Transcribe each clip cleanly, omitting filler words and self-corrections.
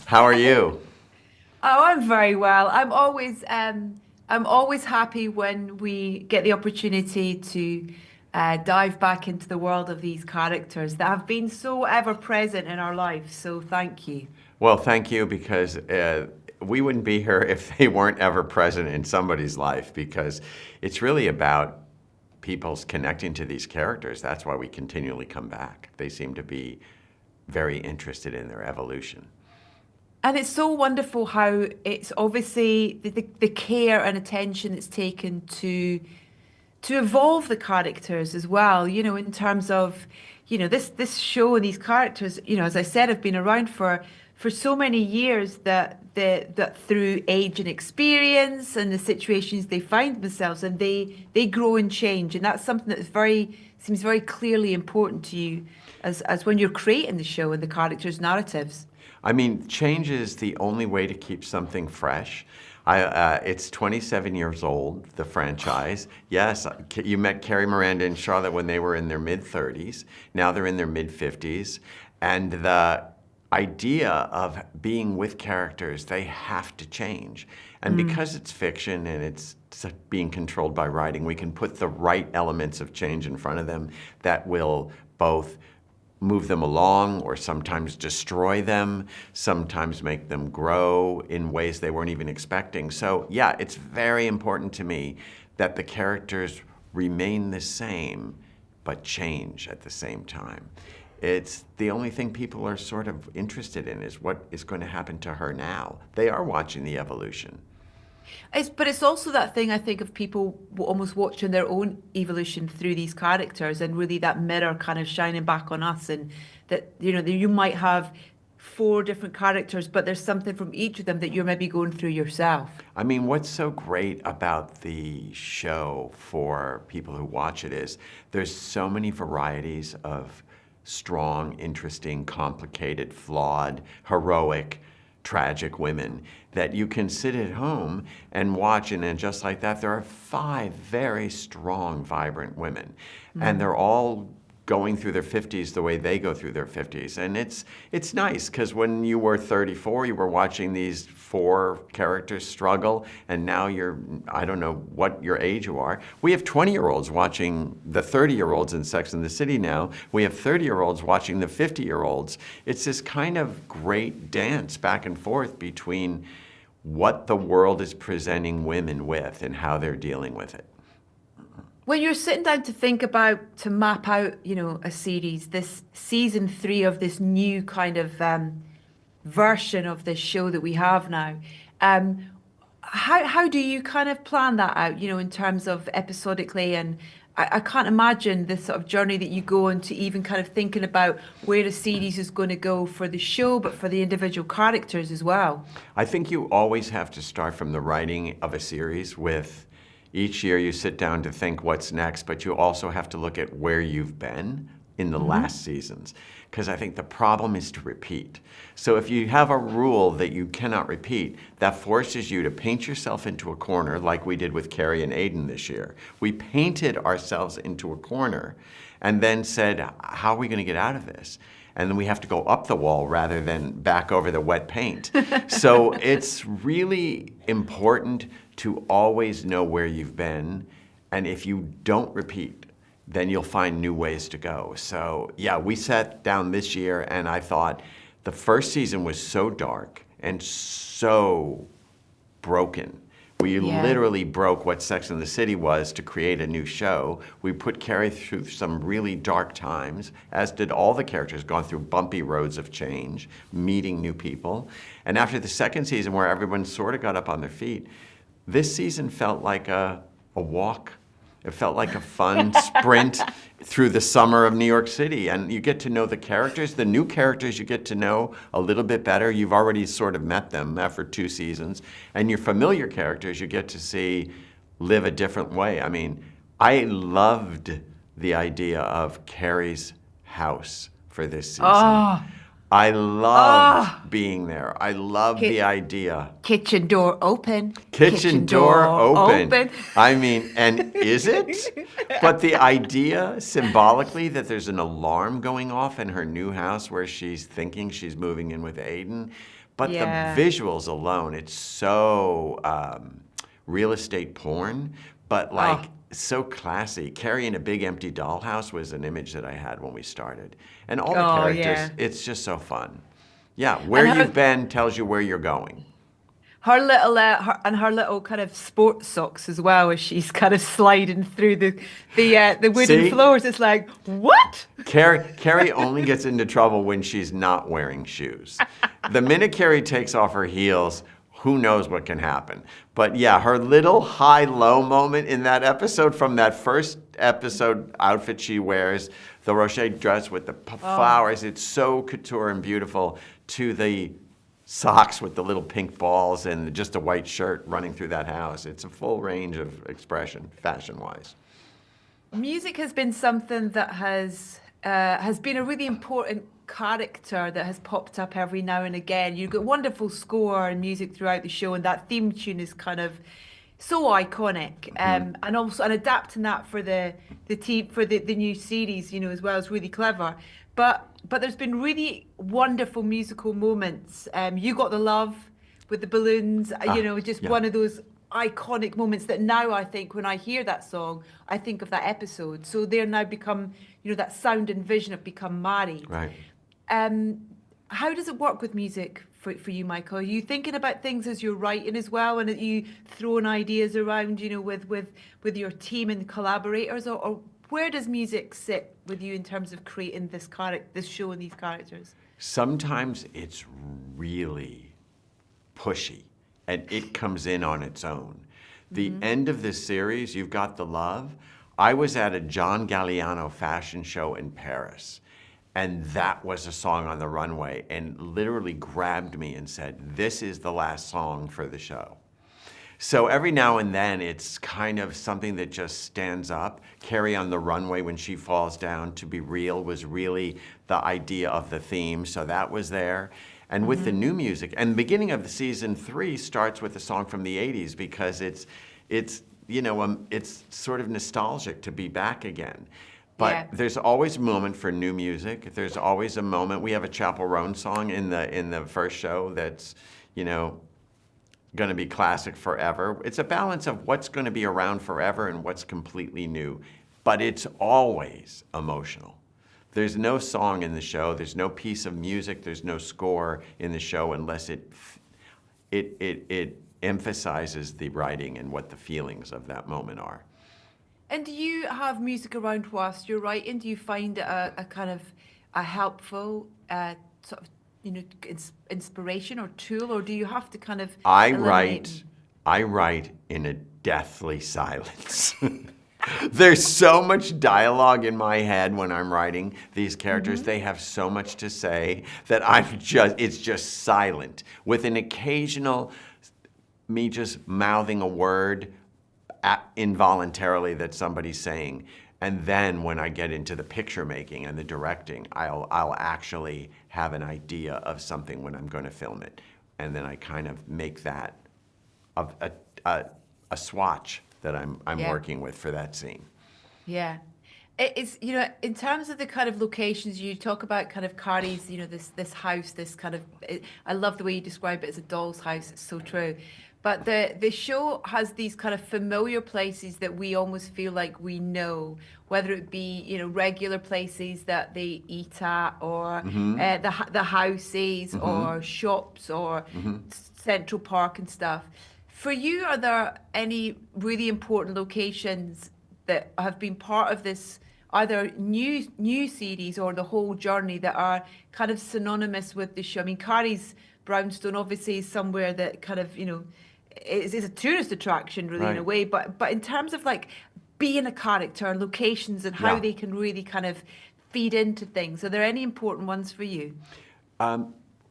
How are you? Oh, I'm very well. I'm always happy when we get the opportunity to dive back into the world of these characters that have been so ever present in our lives. So thank you. Well, thank you because we wouldn't be here if they weren't ever present in somebody's life because it's really about people's connecting to these characters. That's why we continually come back. They seem to be very interested in their evolution. And it's so wonderful how it's obviously the care and attention that's taken to evolve the characters as well, in terms of, this show and these characters, as I said, have been around for so many years that through age and experience and the situations they find themselves and they grow and change. And that's something that is seems very clearly important to you as when you're creating the show and the characters' narratives. I mean, change is the only way to keep something fresh. It's 27 years old, the franchise. Yes, you met Carrie, Miranda, and Charlotte when they were in their mid-30s. Now they're in their mid-50s. And the idea of being with characters, they have to change. And because it's fiction and it's being controlled by writing, we can put the right elements of change in front of them that will both move them along or sometimes destroy them, sometimes make them grow in ways they weren't even expecting. So yeah, it's very important to me that the characters remain the same but change at the same time. It's the only thing people are sort of interested in is what is going to happen to her now. They are watching the evolution. But it's also that thing I think of people almost watching their own evolution through these characters and really that mirror kind of shining back on us and that that you might have four different characters but there's something from each of them that you're maybe going through yourself. I mean, what's so great about the show for people who watch it is there's so many varieties of strong, interesting, complicated, flawed, heroic, tragic women that you can sit at home and watch. And then just like that, there are five very strong, vibrant women. And they're all going through their 50s the way they go through their 50s. And it's nice because when you were 34, you were watching these four characters struggle, and now I don't know what your age you are. We have 20-year-olds watching the 30-year-olds in Sex and the City now. We have 30-year-olds watching the 50-year-olds. It's this kind of great dance back and forth between what the world is presenting women with and how they're dealing with it. When you're sitting down to think about to map out, a series, this season three of this new kind of version of this show that we have now, um, how do you kind of plan that out, in terms of episodically? And I can't imagine the sort of journey that you go on to even kind of thinking about where the series is going to go for the show, but for the individual characters as well. I think you always have to start from the writing of a series with each year you sit down to think what's next, but you also have to look at where you've been in the last seasons. Because I think the problem is to repeat. So if you have a rule that you cannot repeat, that forces you to paint yourself into a corner like we did with Carrie and Aiden this year. We painted ourselves into a corner and then said, how are we going to get out of this? And then we have to go up the wall rather than back over the wet paint. So it's really important to always know where you've been. And if you don't repeat, then you'll find new ways to go. So yeah, we sat down this year and I thought the first season was so dark and so broken. We Yeah. literally broke what Sex and the City was to create a new show. We put Carrie through some really dark times, as did all the characters, gone through bumpy roads of change, meeting new people. And after the second season, where everyone sort of got up on their feet, this season felt like a walk. It felt like a fun sprint through the summer of New York City. And you get to know the characters. The new characters you get to know a little bit better. You've already sort of met them after two seasons. And your familiar characters you get to see live a different way. I mean, I loved the idea of Carrie's house for this season. Oh, I oh, loved being there. I loved the ki- idea. kitchen door open, Kitchen door open. open. I mean, and is it? But the idea symbolically that there's an alarm going off in her new house where she's thinking she's moving in with Aiden, But the Yeah. visuals alone, it's so real estate porn, but Oh, like so classy. Carrie in a big empty dollhouse was an image that I had when we started. And all the oh characters, yeah. it's just so fun. Yeah, where And you've her been tells you where you're going. her little kind of sports socks as well as she's kind of sliding through the wooden See? floors. It's like, what? Carrie only gets into trouble when she's not wearing shoes. The minute Carrie takes off her heels, who knows what can happen. But yeah, her little high-low moment in that episode, from that first episode outfit she wears, the Rocher dress with the Oh. flowers, it's so couture and beautiful, to the socks with the little pink balls and just a white shirt running through that house. It's a full range of expression, fashion-wise. Music has been something that has been a really important character that has popped up every now and again. You've got wonderful score and music throughout the show, and that theme tune is kind of so iconic. And also and adapting that for the new series, as well, is really clever. But there's been really wonderful musical moments. You Got the Love with the balloons, just Yeah, one of those iconic moments that now I think when I hear that song, I think of that episode. So they're now become, that sound and vision have become married. right. Um, how does it work with music for you, Michael? Are you thinking about things as you're writing as well, and are you throwing ideas around, with your team and collaborators, or where does music sit with you in terms of creating this show and these characters? Sometimes it's really pushy and it comes in on its own. The end of this series, You've Got the Love, I was at a John Galliano fashion show in Paris, and that was a song on the runway and literally grabbed me and said, this is the last song for the show. So every now and then, it's kind of something that just stands up. Carrie on the runway when she falls down, To Be Real, was really the idea of the theme, so that was there. And with the new music, and the beginning of the season 3 starts with a song from the 80s because it's sort of nostalgic to be back again. But Yeah. there's always a moment for new music. There's always a moment. We have a Chapel Roan song in the first show that's, going to be classic forever. It's a balance of what's going to be around forever and what's completely new, but it's always emotional. There's no song in the show, there's no piece of music, there's no score in the show unless it emphasizes the writing and what the feelings of that moment are. And do you have music around whilst you're writing? Do you find it a kind of a helpful sort of inspiration or tool, or do you have to kind of I eliminate? write I write in a deathly silence. There's so much dialogue in my head when I'm writing these characters. They have so much to say that it's just silent, with an occasional me just mouthing a word involuntarily that somebody's saying. And then when I get into the picture making and the directing, I'll actually have an idea of something when I'm going to film it. And then I kind of make that a swatch that I'm Yeah. working with for that scene. Yeah. It's, in terms of the kind of locations you talk about, kind of Carrie's, this house, this kind of, I love the way you describe it as a doll's house. It's so true. But the show has these kind of familiar places that we almost feel like we know, whether it be, regular places that they eat at, or the houses, or shops, or Central Park and stuff. For you, are there any really important locations that have been part of this either new series or the whole journey that are kind of synonymous with the show? I mean, Carrie's Brownstone obviously is somewhere that kind of, is a tourist attraction really in a Right. way, but in terms of like being a character, locations and how Yeah. they can really kind of feed into things, are there any important ones for you?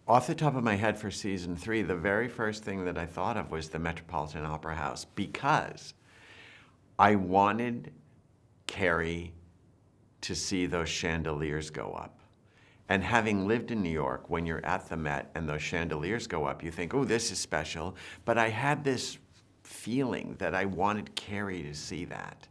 Off the top of my head for season 3, the very first thing that I thought of was the Metropolitan Opera House, because I wanted Carrie to see those chandeliers go up. And having lived in New York, when you're at the Met and those chandeliers go up, you think, oh, this is special. But I had this feeling that I wanted Carrie to see that.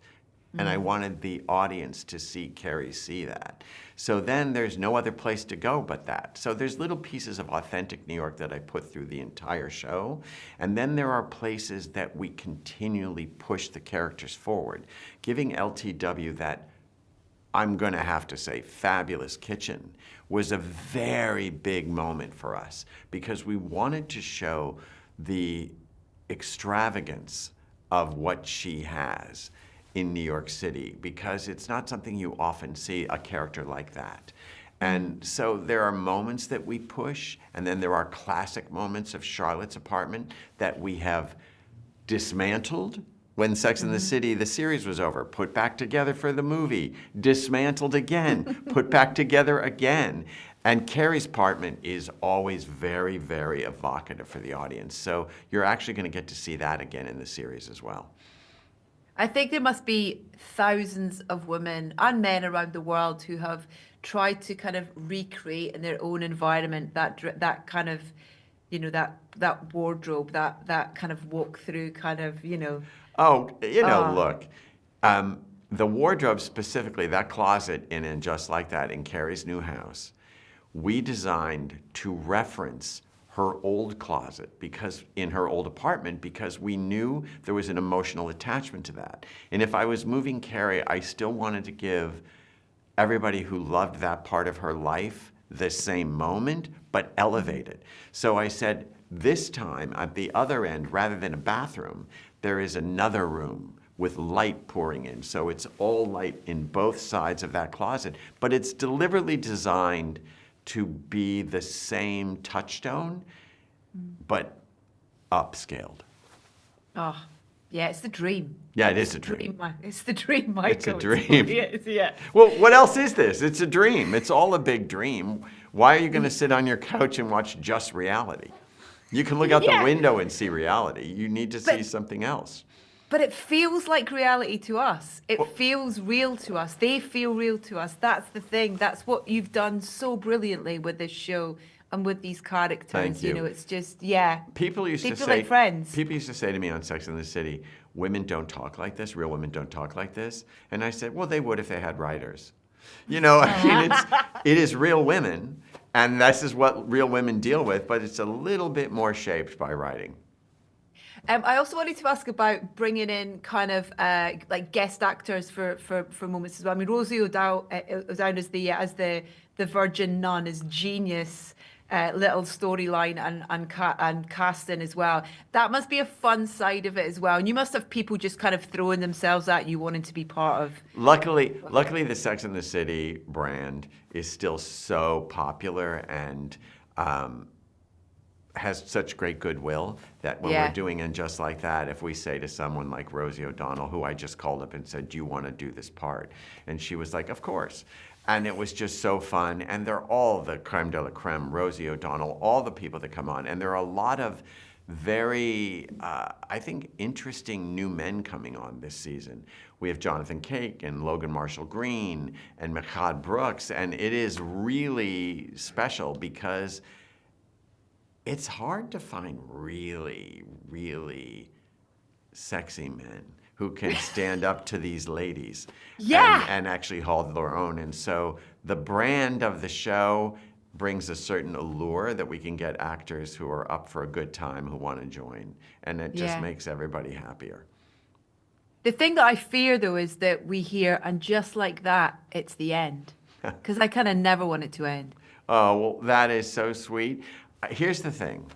And I wanted the audience to see Carrie see that. So then there's no other place to go but that. So there's little pieces of authentic New York that I put through the entire show. And then there are places that we continually push the characters forward, giving LTW that, I'm going to have to say, fabulous kitchen was a very big moment for us because we wanted to show the extravagance of what she has in New York City, because it's not something you often see a character like that. And so there are moments that we push, and then there are classic moments of Charlotte's apartment that we have dismantled when Sex and the City, the series was over, put back together for the movie, dismantled again, put back together again. And Carrie's apartment is always very, very evocative for the audience. So you're actually going to get to see that again in the series as well. I think there must be thousands of women and men around the world who have tried to kind of recreate in their own environment that kind of, that wardrobe, that kind of walk through kind of, Oh, look, the wardrobe specifically, that closet in And Just Like That in Carrie's new house, we designed to reference her old closet because in her old apartment, because we knew there was an emotional attachment to that. And if I was moving Carrie, I still wanted to give everybody who loved that part of her life the same moment, but elevated. So I said, this time at the other end, rather than a bathroom, there is another room with light pouring in. So it's all light in both sides of that closet, but it's deliberately designed to be the same touchstone, but upscaled. Oh, yeah, it's the dream. Yeah, it is a dream. It's the dream, Michael. It's a dream. It is, yeah. Well, what else is this? It's a dream. It's all a big dream. Why are you going to sit on your couch and watch just reality? You can look out the window and see reality. You need to see something else. But it feels like reality to us. It feels real to us. They feel real to us. That's the thing. That's what you've done so brilliantly with this show and with these characters. Thank you. It's just, People used they to feel say, like friends. People used to say to me on Sex and the City, women don't talk like this. Real women don't talk like this. And I said, well, they would if they had writers. It is real women, and this is what real women deal with, but it's a little bit more shaped by writing. I also wanted to ask about bringing in kind of like guest actors for moments as well. I mean, Rosie O'Dowd as the Virgin Nun is genius. Little storyline and casting as well. That must be a fun side of it as well. And you must have people just kind of throwing themselves at you, wanting to be part of. Luckily, the Sex and the City brand is still so popular and has such great goodwill that when we're doing And Just Like That, if we say to someone like Rosie O'Donnell, who I just called up and said, do you want to do this part? And she was like, of course. And it was just so fun. And they're all the creme de la creme, Rosie O'Donnell, all the people that come on. And there are a lot of very, I think, interesting new men coming on this season. We have Jonathan Cake and Logan Marshall Green and Mehcad Brooks. And it is really special because it's hard to find really, really sexy men who can stand up to these ladies and actually hold their own. And so the brand of the show brings a certain allure that we can get actors who are up for a good time who want to join. And it just makes everybody happier. The thing that I fear, though, is that we hear, and just like that, it's the end. Because I kind of never want it to end. Oh, well, that is so sweet. Here's the thing.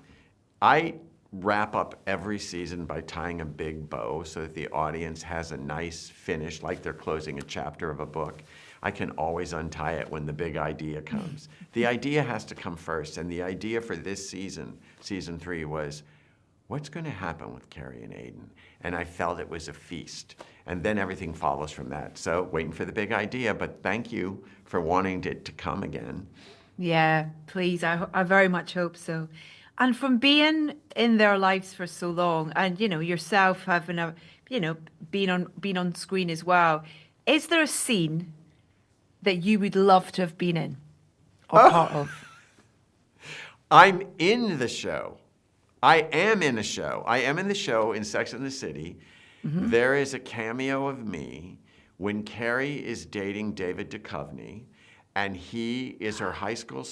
I wrap up every season by tying a big bow so that the audience has a nice finish, like they're closing a chapter of a book. I can always untie it when the big idea comes. The idea has to come first, and the idea for this season, season 3, was what's going to happen with Carrie and Aiden? And I felt it was a feast. And then everything follows from that. So waiting for the big idea, but thank you for wanting it to come again. Yeah, please. I very much hope so. And from being in their lives for so long, and yourself having being on screen as well, is there a scene that you would love to have been in or part of? I'm in the show. I am in a show. I am in the show in Sex and the City. Mm-hmm. There is a cameo of me when Carrie is dating David Duchovny, and he is her high school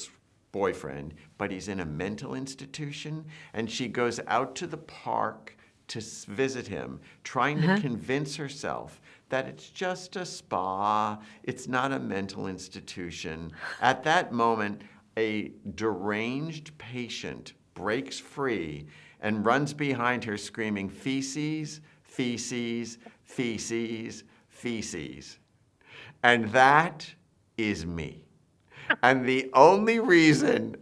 boyfriend, but he's in a mental institution, and she goes out to the park to visit him, trying to convince herself that it's just a spa, it's not a mental institution. At that moment, a deranged patient breaks free and runs behind her screaming, "Feces, feces, feces, feces." And that is me. And the only reason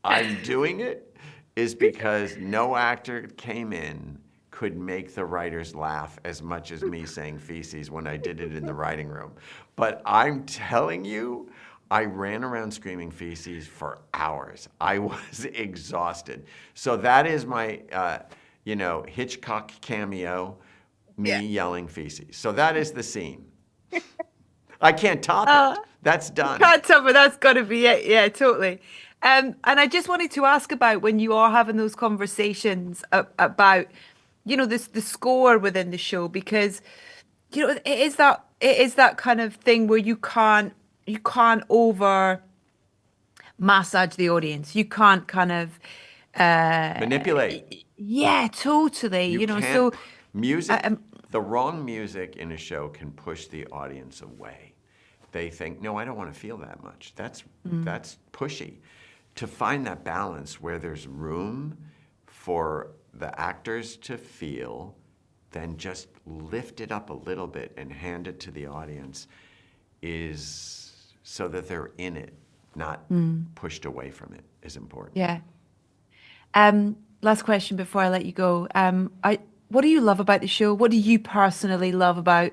I'm doing it is because no actor came in could make the writers laugh as much as me saying feces when I did it in the writing room. But I'm telling you, I ran around screaming feces for hours. I was exhausted. So that is my, Hitchcock cameo, me yelling feces. So that is the scene. I can't top it. That's done. Can't tell me that's got to be it. Yeah, totally. And I just wanted to ask about when you are having those conversations about, the score within the show, because, it is that kind of thing where you can't over massage the audience. You can't kind of, Manipulate. yeah, totally. You can't. So Music, the wrong music in a show can push the audience away. They think, no, I don't want to feel that much. That's pushy. To find that balance where there's room for the actors to feel, then just lift it up a little bit and hand it to the audience is so that they're in it, not pushed away from it, is important. yeah. Last question before I let you go. What do you love about the show? What do you personally love about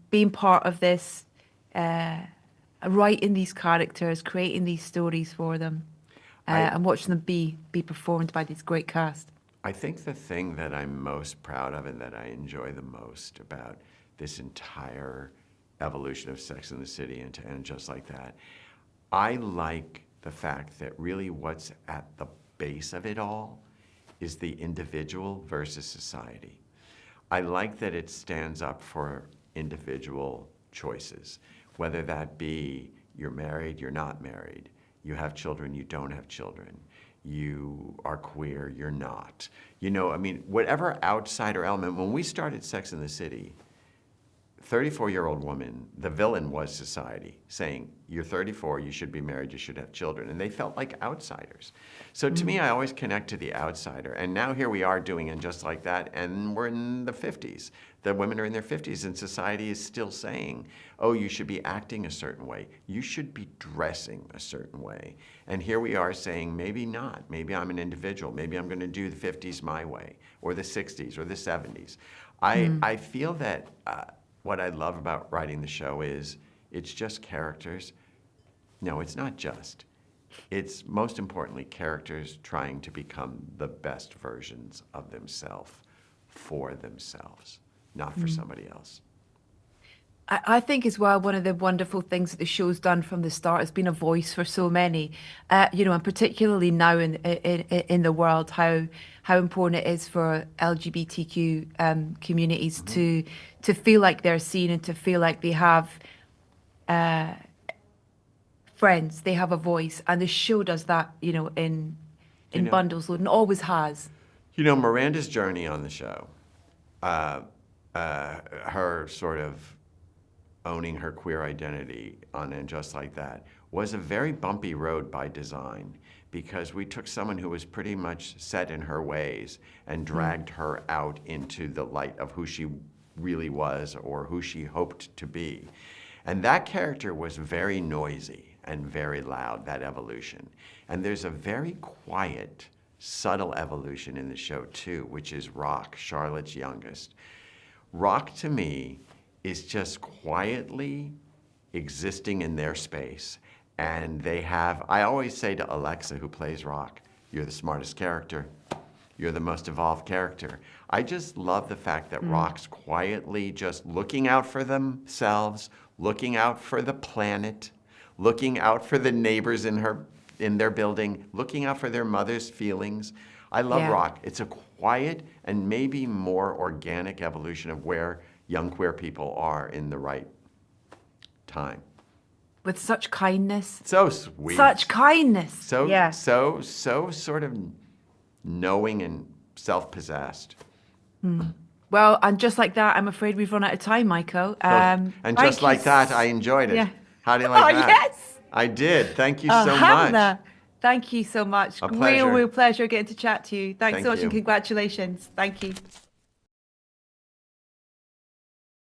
being part of this, writing these characters, creating these stories for them, and watching them be performed by this great cast? I think the thing that I'm most proud of and that I enjoy the most about this entire evolution of Sex and the City and to end just like that, I like the fact that really what's at the base of it all is the individual versus society. I like that it stands up for individual choices, whether that be you're married, you're not married, you have children, you don't have children, you are queer, you're not. Whatever outsider element. When we started Sex and the City, 34-year-old woman, the villain was society, saying, you're 34, you should be married, you should have children. And they felt like outsiders. So to me, I always connect to the outsider. And now here we are doing it just like that, and we're in the 50s. The women are in their 50s, and society is still saying, oh, you should be acting a certain way. You should be dressing a certain way. And here we are saying, maybe not. Maybe I'm an individual. Maybe I'm going to do the 50s my way, or the 60s, or the 70s. I feel that what I love about writing the show is it's just characters. No, it's not just. It's most importantly characters trying to become the best versions of themselves for themselves, not for somebody else. I think as well, one of the wonderful things that the show's done from the start has been a voice for so many, and particularly now in the world, how important it is for LGBTQ communities to feel like they're seen and to feel like they have friends, they have a voice, and the show does that, in bundles, and always has. Miranda's journey on the show, her sort of owning her queer identity on And Just Like That was a very bumpy road by design, because we took someone who was pretty much set in her ways and dragged her out into the light of who she really was or who she hoped to be. And that character was very noisy and very loud, that evolution. And there's a very quiet, subtle evolution in the show too, which is Rock, Charlotte's youngest. Rock to me is just quietly existing in their space. And they have, I always say to Alexa, who plays Rock, you're the smartest character. You're the most evolved character. I just love the fact that Rock's quietly just looking out for themselves, looking out for the planet, looking out for the neighbors in their building, looking out for their mother's feelings. I love Rock. It's a quiet and maybe more organic evolution of where young queer people are in the right time. With such kindness. So sweet. Such kindness. So, yeah. so sort of knowing and self-possessed. Well, and just like that, I'm afraid we've run out of time, Michael. And Thank just you like that, I enjoyed it. Yeah. How do you like Oh, that? yes. I did. Thank you so much. Hannah, thank you so much. A pleasure. Real pleasure getting to chat to you. Thanks Thank so much you. and congratulations. Thank you.